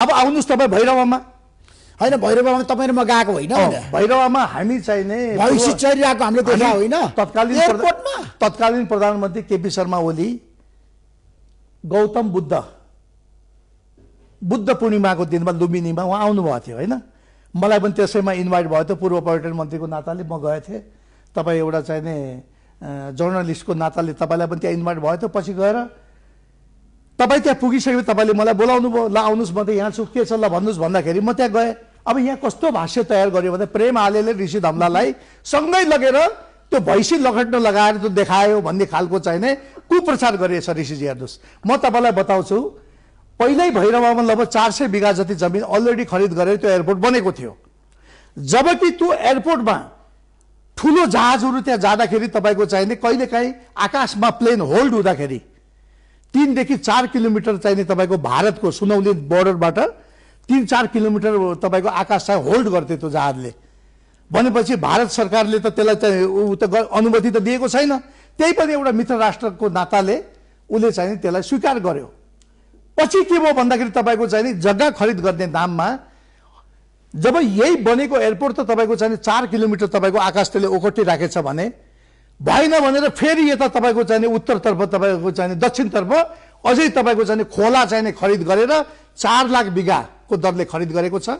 अब आउनुस् तपाईँ भैरवामा हैन भैरवामा तपाईँ र म गएको होइन भैरवामा हामी चाहिने भविष्य चलिरहेको हामीले देखा होइन तत्कालीन प्रधानमन्त्री केपी शर्मा ओली गौतम बुद्ध पूर्णिमाको दिनमा लुम्बिनीमा उहाँ आउनुभएको थियो होइन मलाई पनि त्यसैमा इन्भाइट भयो थियो पूर्व पर्यटन मन्त्रीको नाताले म गएको थिएँ तपाईँ एउटा चाहिने जर्नलिस्टको नाताले तपाईँलाई पनि त्यहाँ इन्भाइट भयो थियो पछि गएर तपाईँ त्यहाँ पुगिसकेपछि तपाईँले मलाई बोलाउनु भयो ल आउनुहोस् म त यहाँ छु के छ ल भन्नुहोस् भन्दाखेरि म त्यहाँ गएँ अब यहाँ कस्तो भाष्य तयार गर्यो भने प्रेम आलेले ऋषि धमलालाई सँगै लगेर त्यो भैँसी लखट्न लगाएर त्यो देखायो भन्ने खालको चाहिने कुप्रचार गरिएछ ऋषिजी हेर्नुहोस् म तपाईँलाई बताउँछु पहिल्यै भैरवामा लगभग 400 बिघा जति जमिन अलरेडी खरिद गरेर त्यो एयरपोर्ट बनेको थियो जबकि त्यो एयरपोर्टमा ठुलो जहाजहरू त्यहाँ जाँदाखेरि तपाईँको चाहिने कहिलेकाहीँ आकाशमा प्लेन होल्ड हुँदाखेरि 3 देखि 4 किलोमिटर चाहिने तपाईँको भारतको सुनौली बोर्डरबाट 3-4 किलोमिटर तपाईँको आकाश चाहिँ होल्ड गर्थे त्यो जहाजले भनेपछि भारत सरकारले त त्यसलाई चाहिँ अनुमति त दिएको छैन त्यही पनि एउटा मित्र राष्ट्रको नाताले उसले चाहिँ त्यसलाई स्वीकार गर्यो पछि के भयो भन्दाखेरि तपाईँको चाहिँ जग्गा खरिद गर्ने नाममा जब यही बनेको एयरपोर्ट त तपाईँको चाहिँ 4 किलोमिटर तपाईँको आकाश त्यसले ओखटिराखेछ भने भएन भनेर फेरि यता तपाईँको चाहिँ उत्तरतर्फ तपाईँको चाहिँ दक्षिणतर्फ अझै तपाईँको चाहिँ खोला चाहिँ खरिद गरेर 4 लाख बिघाको दरले खरिद गरेको छ